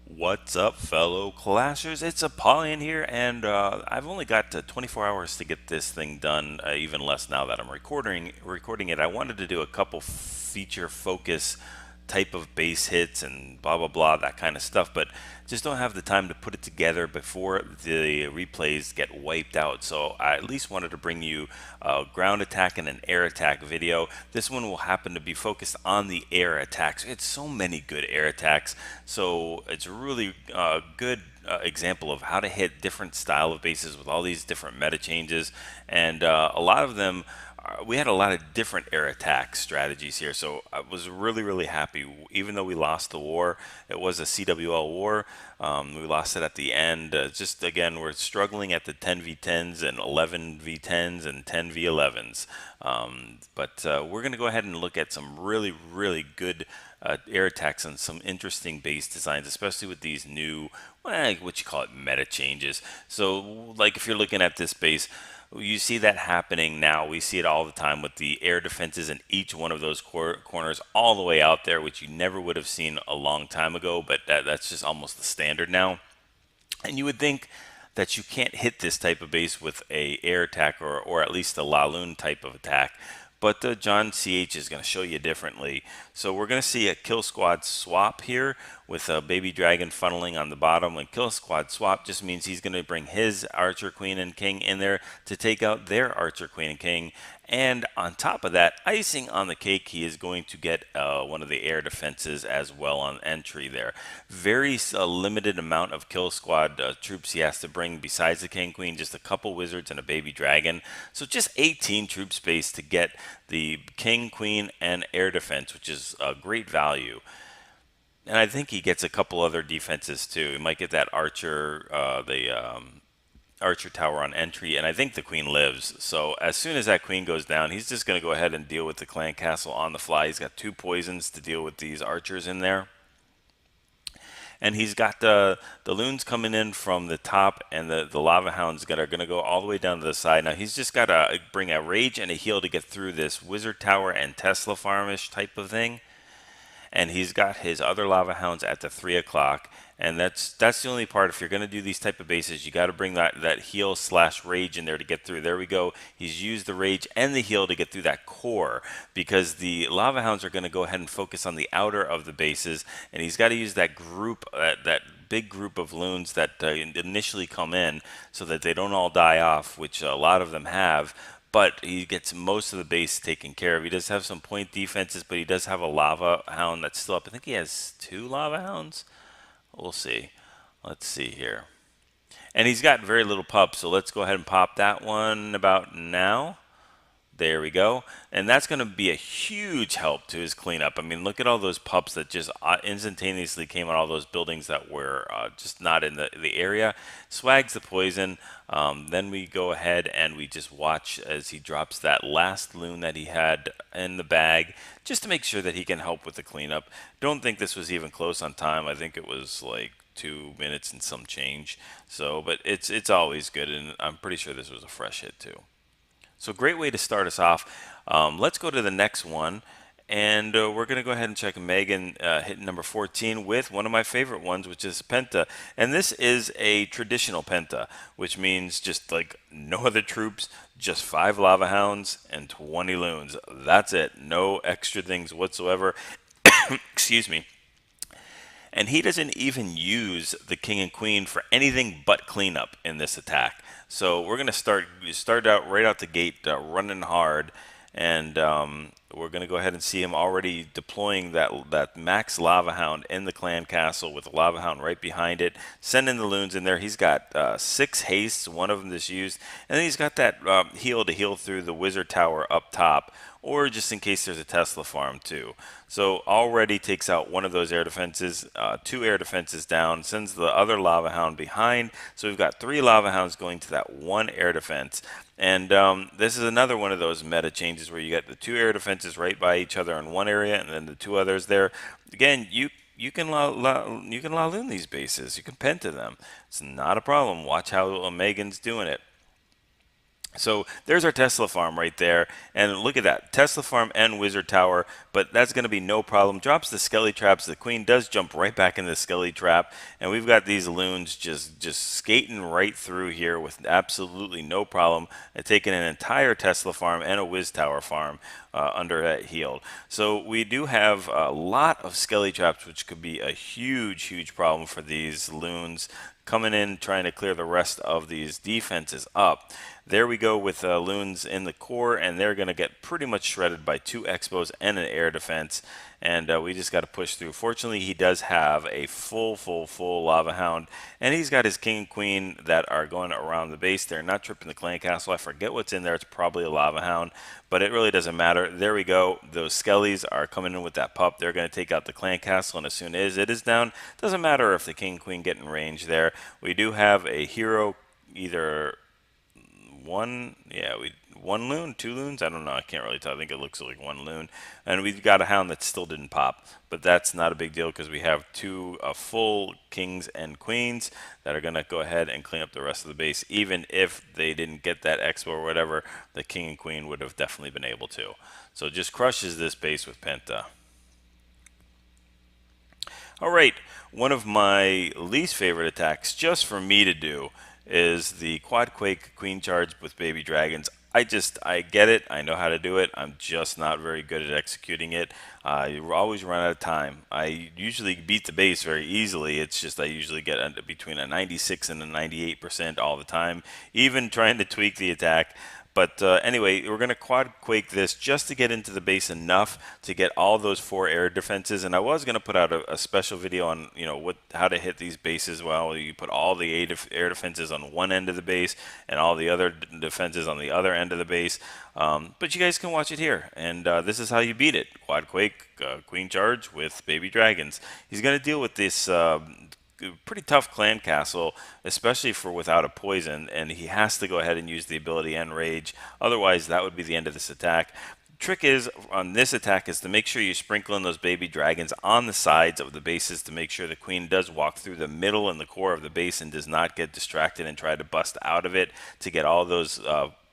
What's up, fellow classers? It's Apollyon here, and I've only got 24 hours to get this thing done. Even less now that I'm recording it. I wanted to do a couple feature focus type of base hits and blah blah blah, that kind of stuff, but just don't have the time to put it together before the replays get wiped out. So I at least wanted to bring you a ground attack and an air attack video. This one will happen to be focused on the air attacks. It's so many good air attacks, so it's really good example of how to hit different style of bases with all these different meta changes, and a lot of them we had a lot of different air attack strategies here, so I was really happy. Even though we lost the war, it was a CWL war. We lost it at the end. Just again, we're struggling at the 10v10s and 11v10s and 10v11s. But we're going to go ahead and look at some really good air attacks and some interesting base designs, especially with these new, well, what you call it, meta changes. So, like if you're looking at this base, you see that happening now. We see it all the time with the air defenses in each one of those corners all the way out there, which you never would have seen a long time ago, but that's just almost the standard now. And you would think that you can't hit this type of base with a air attack or at least a LaLoon type of attack. But John CH is going to show you differently. So we're going to see a kill squad swap here with a baby dragon funneling on the bottom. And kill squad swap just means he's going to bring his archer, queen, and king in there to take out their archer, queen, and king. And on top of that, icing on the cake, he is going to get one of the air defenses as well on entry there. Very limited amount of kill squad troops he has to bring besides the king, queen, just a couple wizards and a baby dragon. So just 18 troop space to get the king, queen, and air defense, which is a great value. And I think he gets a couple other defenses too. He might get that archer, archer tower on entry, and I think the queen lives. So as soon as that queen goes down, he's just going to go ahead and deal with the clan castle on the fly. He's got 2 poisons to deal with these archers in there. And he's got the loons coming in from the top, and the lava hounds that are going to go all the way down to the side. Now he's just got to bring a rage and a heal to get through this wizard tower and Tesla farmish type of thing. And he's got his other lava hounds at the 3 o'clock, and that's the only part. If you're going to do these type of bases, you got to bring that heal / rage in there to get through. There we go. He's used the rage and the heal to get through that core, because the lava hounds are going to go ahead and focus on the outer of the bases, and he's got to use that group, that big group of loons that initially come in, so that they don't all die off, which a lot of them have. But he gets most of the base taken care of. He does have some point defenses, but he does have a lava hound that's still up. I think he has 2 lava hounds. We'll see. Let's see here. And he's got very little pups, so let's go ahead and pop that one about now. There we go. And that's going to be a huge help to his cleanup. I mean, look at all those pups that just instantaneously came on all those buildings that were just not in the area. Swags the poison. Then we go ahead and we just watch as he drops that last loon that he had in the bag, just to make sure that he can help with the cleanup. Don't think this was even close on time. I think it was like 2 minutes and some change. So, but it's always good, and I'm pretty sure this was a fresh hit too. So great way to start us off. Let's go to the next one, and we're going to go ahead and check Megan hitting number 14 with one of my favorite ones, which is Penta. And this is a traditional Penta, which means just like no other troops, just 5 lava hounds and 20 loons. That's it. No extra things whatsoever. Excuse me. And he doesn't even use the king and queen for anything but cleanup in this attack. So we're going to start out right out the gate running hard, and we're going to go ahead and see him already deploying that max lava hound in the clan castle with the lava hound right behind it, sending the loons in there. He's got 6 hastes, one of them is used, and then he's got that heal to heal through the wizard tower up top, or just in case there's a Tesla farm too. So already takes out one of those air defenses, 2 air defenses down, sends the other lava hound behind. So we've got 3 lava hounds going to that 1 air defense. And this is another one of those meta changes where you get the 2 air defenses right by each other in one area, and then the 2 others there. Again, you can LaLoon these bases. You can penta them. It's not a problem. Watch how Megan's doing it. So there's our Tesla farm right there, and look at that, Tesla farm and wizard tower, but that's going to be no problem. Drops the skelly traps, the queen does jump right back in the skelly trap, and we've got these loons just skating right through here with absolutely no problem, and taking an entire Tesla farm and a wiz tower farm under that healed. So we do have a lot of skelly traps, which could be a huge problem for these loons coming in trying to clear the rest of these defenses up. There we go with loons in the core, and they're going to get pretty much shredded by 2 expos and an air defense, and we just got to push through. Fortunately, he does have a full lava hound, and he's got his king and queen that are going around the base. They're not tripping the clan castle. I forget what's in there. It's probably a lava hound, but it really doesn't matter. There we go. Those skellies are coming in with that pup. They're going to take out the clan castle, and as soon as it is down, doesn't matter if the king and queen get in range there. We do have a hero, either one loon, 2 loons, I don't know, I can't really tell. I think it looks like 1 loon, and we've got a hound that still didn't pop, but that's not a big deal because we have 2 full kings and queens that are going to go ahead and clean up the rest of the base. Even if they didn't get that expo or whatever, the king and queen would have definitely been able to. So it just crushes this base with Penta. Alright, one of my least favorite attacks just for me to do is the Quad Quake Queen Charge with Baby Dragons. I get it, I know how to do it, I'm just not very good at executing it. You always run out of time. I usually beat the base very easily, it's just I usually get between a 96 and a 98% all the time, even trying to tweak the attack. But anyway, we're going to quad quake this just to get into the base enough to get all those 4 air defenses. And I was going to put out a special video on, how to hit these bases. Well, you put all the air defenses on one end of the base and all the other defenses on the other end of the base. But you guys can watch it here. And this is how you beat it. Quad quake, queen charge with baby dragons. He's going to deal with this pretty tough clan castle, especially for without a poison, and he has to go ahead and use the ability and rage. Otherwise, that would be the end of this attack. Trick is on this attack is to make sure you sprinkle in those baby dragons on the sides of the bases to make sure the queen does walk through the middle and the core of the base and does not get distracted and try to bust out of it to get all those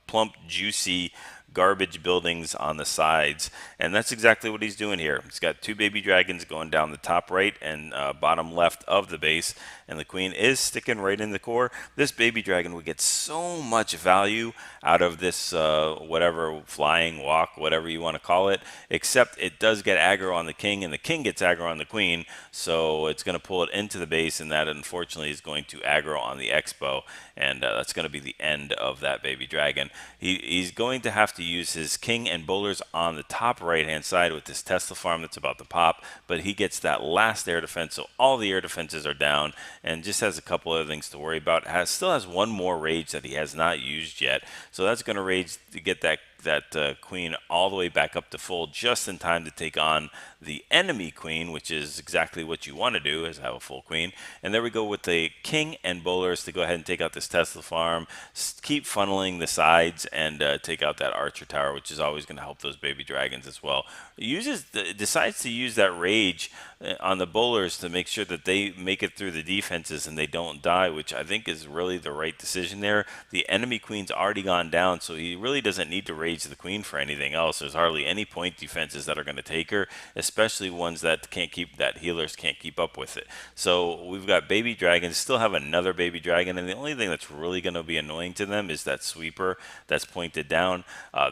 plump, juicy garbage buildings on the sides, and that's exactly what he's doing here. He's got 2 baby dragons going down the top right and bottom left of the base, and the queen is sticking right in the core. This baby dragon would get so much value out of this whatever flying walk, whatever you want to call it, except it does get aggro on the king, and the king gets aggro on the queen, so it's going to pull it into the base, and that unfortunately is going to aggro on the expo, and that's going to be the end of that baby dragon. He's going to have to use his king and bowlers on the top right hand side with this Tesla farm that's about to pop, but he gets that last air defense, so all the air defenses are down and just has a couple other things to worry about. Still has 1 more rage that he has not used yet, so that's going to rage to get that queen all the way back up to full just in time to take on the enemy queen, which is exactly what you want to do, is have a full queen. And there we go with the king and bowlers to go ahead and take out this Tesla farm, keep funneling the sides, and take out that archer tower, which is always going to help those baby dragons as well. Decides to use that rage on the bowlers to make sure that they make it through the defenses and they don't die, which I think is really the right decision there. The enemy queen's already gone down, so he really doesn't need to rage the queen for anything else. There's hardly any point defenses that are going to take her, especially ones that healers can't keep up with it. So we've got baby dragons, still have another baby dragon, and the only thing that's really going to be annoying to them is that sweeper that's pointed down.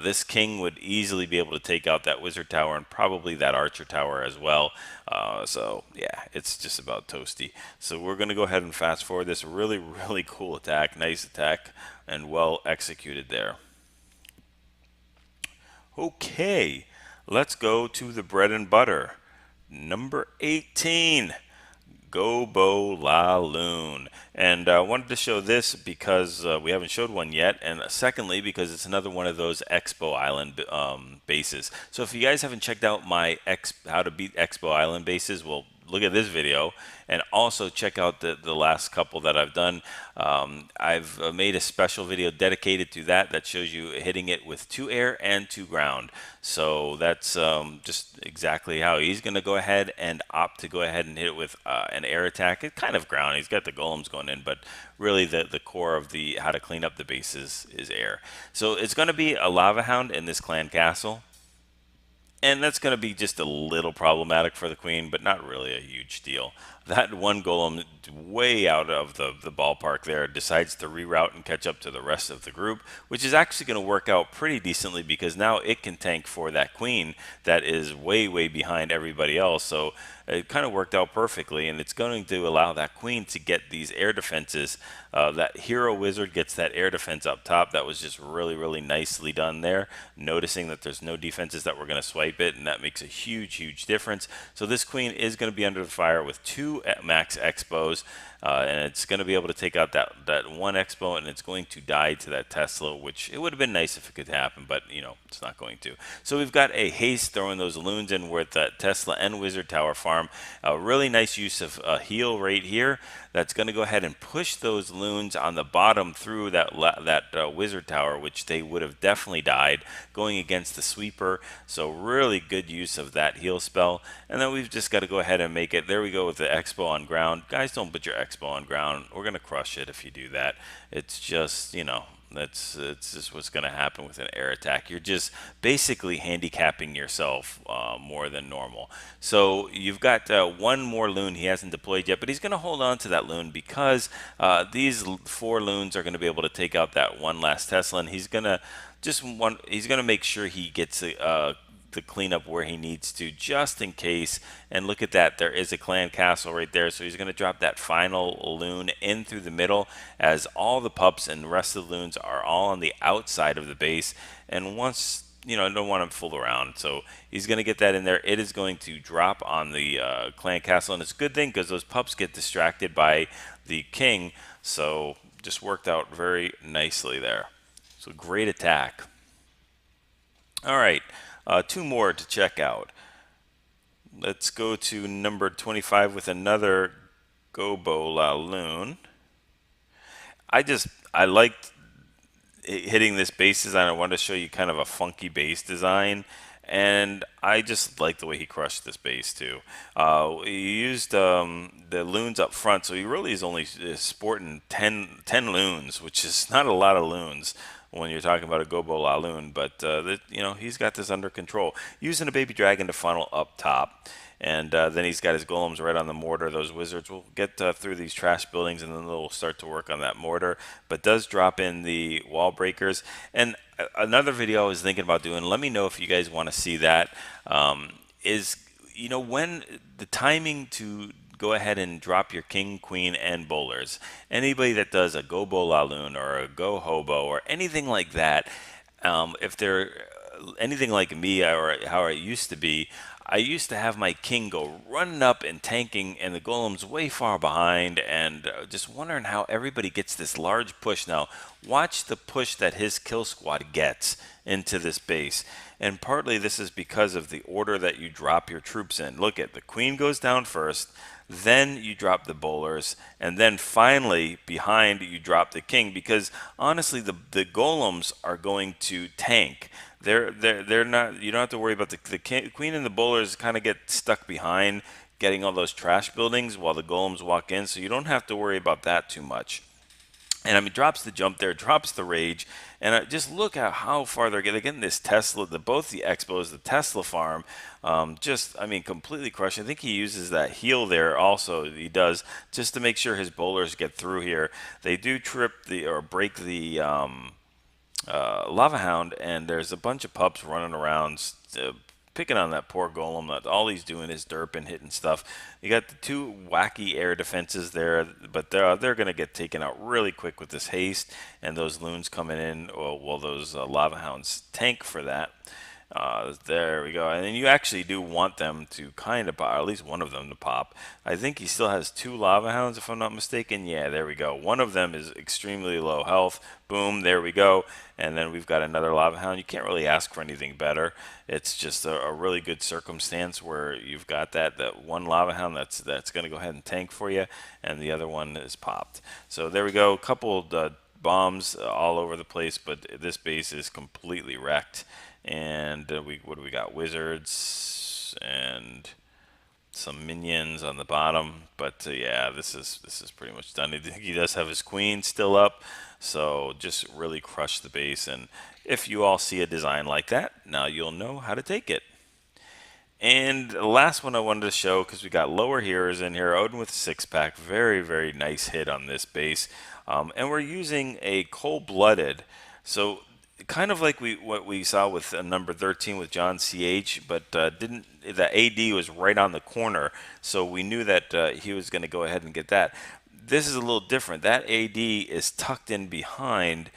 This king would easily be able to take out that wizard tower and probably that archer tower as well. So yeah, it's just about toasty. So we're going to go ahead and fast forward this really cool attack, nice attack, and well executed there. Okay, let's go to the bread and butter. Number 18, GoBoLaLoon. And I wanted to show this because we haven't showed one yet, and secondly because it's another one of those Expo Island bases. So if you guys haven't checked out my how to beat Expo Island bases, well, look at this video, and also check out the last couple that I've done. I've made a special video dedicated to that shows you hitting it with 2 air and 2 ground. So that's just exactly how he's going to go ahead and opt to go ahead and hit it with an air attack. It's kind of ground. He's got the golems going in, but really the core of the how to clean up the bases is air. So it's going to be a Lava Hound in this clan castle. And that's going to be just a little problematic for the queen, but not really a huge deal. That one golem way out of the ballpark there decides to reroute and catch up to the rest of the group, which is actually going to work out pretty decently because now it can tank for that queen that is way behind everybody else. So it kind of worked out perfectly, and it's going to allow that queen to get these air defenses. That hero wizard gets that air defense up top. That was just really nicely done there, noticing that there's no defenses that were going to swipe it, and that makes a huge difference. So this queen is going to be under the fire with 2 max expos, and it's going to be able to take out that one expo, and it's going to die to that Tesla, which it would have been nice if it could happen, but you know, it's not going to. So we've got a haste throwing those loons in with that Tesla and wizard tower farm. A really nice use of heal right here. That's going to go ahead and push those loons on the bottom through that wizard tower, which they would have definitely died going against the sweeper. So really good use of that heal spell. And then we've just got to go ahead and make it. There we go with the expo on ground. Guys, don't put your expo on ground. We're going to crush it if you do that. It's just, you know, it's just what's going to happen with an air attack. You're just basically handicapping yourself more than normal. So you've got one more loon he hasn't deployed yet, but he's going to hold on to that loon because these 4 loons are going to be able to take out that one last Tesla, and he's going to make sure he gets to clean up where he needs to just in case. And look at that, there is a clan castle right there, so he's going to drop that final loon in through the middle as all the pups and the rest of the loons are all on the outside of the base. And once, you know, I don't want to fool around, so he's going to get that in there. It is going to drop on the clan castle, and it's a good thing because those pups get distracted by the king, so just worked out very nicely there. So great attack. All right, 2 more to check out. Let's go to number 25 with another GoBoLaLoon. I liked hitting this base design. I wanted to show you kind of a funky base design, and I just like the way he crushed this base too. He used the loons up front, so he really is only sporting 10 loons, which is not a lot of loons when you're talking about a GoBoLaLoon, but you know, he's got this under control. Using a baby dragon to funnel up top, and then he's got his golems right on the mortar. Those wizards will get through these trash buildings, and then they'll start to work on that mortar, but does drop in the wall breakers. And another video I was thinking about doing, let me know if you guys want to see that, is, you know, when the timing to go ahead and drop your king, queen, and bowlers. Anybody that does a GoBoLaLoon or a Go Hobo or anything like that, if they're anything like me or how I used to be, I used to have my king go running up and tanking, and the golem's way far behind, and just wondering how everybody gets this large push. Now, watch the push that his kill squad gets into this base. And partly this is because of the order that you drop your troops in. Look at the queen goes down first, then you drop the bowlers, and then finally behind you drop the king, because honestly the golems are going to tank. They're not, you don't have to worry about the queen, and the bowlers kind of get stuck behind getting all those trash buildings while the golems walk in, so you don't have to worry about that too much. And I mean, drops the jump there, drops the rage, and just look at how far they're getting this Tesla, both the expos, the Tesla farm, just, I mean, completely crushed. I think he uses that heal there also, he does, just to make sure his bowlers get through here. They do trip or break the Lava Hound, and there's a bunch of pups running around, picking on that poor golem. That all he's doing is derping, hitting stuff. You got the 2 wacky air defenses there, but they're going to get taken out really quick with this haste, and those loons coming in, while those Lava Hounds tank for that. There we go. And then you actually do want them to kind of pop, or at least one of them to pop. I think he still has two lava hounds, if I'm not mistaken. Yeah, there we go. One of them is extremely low health. Boom, there we go. And then we've got another lava hound. You can't really ask for anything better. It's just a really good circumstance where you've got that one lava hound that's going to go ahead and tank for you, and the other one is popped. So there we go. A couple bombs all over the place, but this base is completely wrecked. And what do we got? Wizards and some minions on the bottom. But yeah, this is pretty much done. He does have his queen still up, so just really crush the base. And if you all see a design like that, now you'll know how to take it. And the last one I wanted to show, because we got lower heroes in here, Odin with a 6-pack, very nice hit on this base. And we're using a cold-blooded, so kind of like what we saw with number 13 with John CH, but didn't the AD was right on the corner, so we knew that he was going to go ahead and get that. This is a little different. That AD is tucked in behind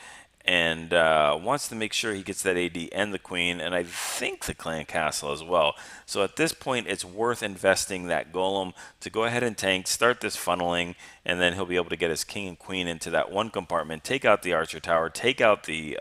and wants to make sure he gets that AD and the queen, and I think the clan castle as well. So at this point, it's worth investing that golem to go ahead and tank, start this funneling, and then he'll be able to get his king and queen into that one compartment, take out the archer tower, take out the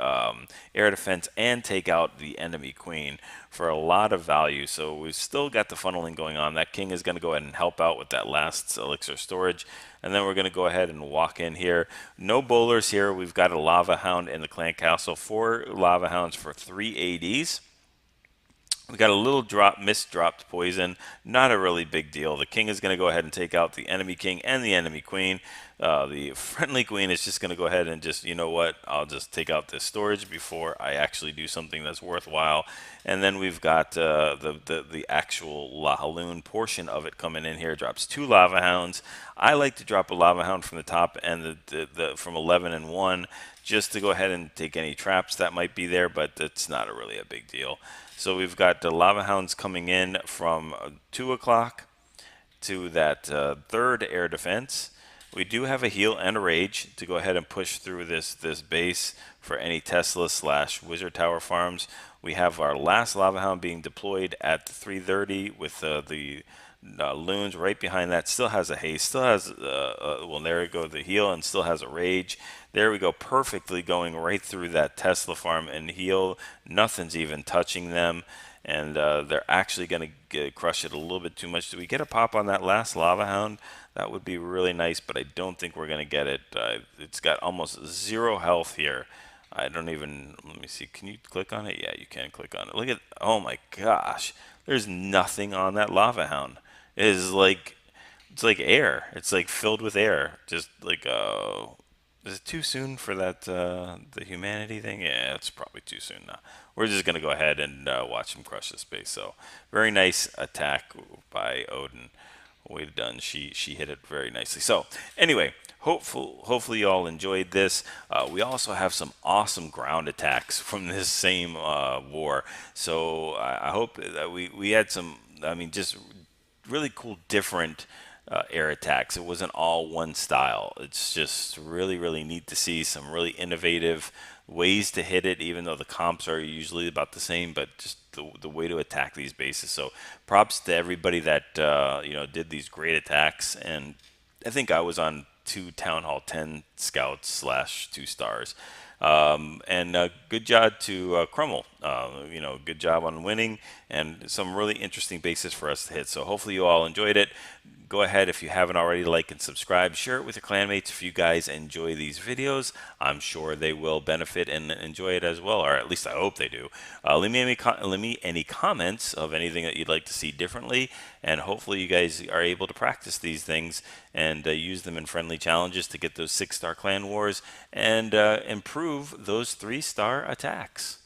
air defense, and take out the enemy queen for a lot of value. So we've still got the funneling going on. That king is going to go ahead and help out with that last elixir storage. And then we're going to go ahead and walk in here. No bowlers here. We've got a lava hound in the clan castle. 4 lava hounds for 3 ADs. We got a little misdropped poison, not a really big deal. The king is going to go ahead and take out the enemy king and the enemy queen. The friendly queen is just going to go ahead and just, you know what, I'll just take out this storage before I actually do something that's worthwhile. And then we've got the actual LaLoon portion of it coming in here. Drops 2 lava hounds. I like to drop a lava hound from the top and from 11 and 1 just to go ahead and take any traps that might be there, but it's not really a big deal. So we've got the lava hounds coming in from 2 o'clock to that third air defense. We do have a heal and a rage to go ahead and push through this base for any Tesla / Wizard Tower farms. We have our last lava hound being deployed at 3:30 with the loons right behind that. Still has a haste, still has well, there we go, the heal, and still has a rage. There we go, perfectly going right through that Tesla farm and heal. Nothing's even touching them, and they're actually going to crush it a little bit too much. Do we get a pop on that last lava hound? That would be really nice, but I don't think we're going to get it. It's got almost 0 health here. I don't even, let me see, can you click on it? Yeah, you can click on it. Look at, oh my gosh, there's nothing on that lava hound. It is like, it's like air. It's like filled with air. Just like, is it too soon for that, the humanity thing? Yeah, it's probably too soon now. We're just going to go ahead and watch him crush this base. So, very nice attack by Odin. Way done. She hit it very nicely. So, anyway, hopefully you all enjoyed this. We also have some awesome ground attacks from this same war. So, I hope that we had some, I mean, just really cool different air attacks. It wasn't all one style. It's just really neat to see some really innovative ways to hit it, even though the comps are usually about the same, but just the way to attack these bases. So props to everybody that you know, did these great attacks. And I think I was on 2 Town Hall 10 scouts / 2 stars. And good job to Krumml. You know, good job on winning, and some really interesting bases for us to hit. So hopefully you all enjoyed it. Go ahead, if you haven't already, like and subscribe. Share it with your clanmates if you guys enjoy these videos. I'm sure they will benefit and enjoy it as well, or at least I hope they do. Leave me any comments of anything that you'd like to see differently, and hopefully you guys are able to practice these things and use them in friendly challenges to get those 6-star clan wars and improve those 3-star attacks.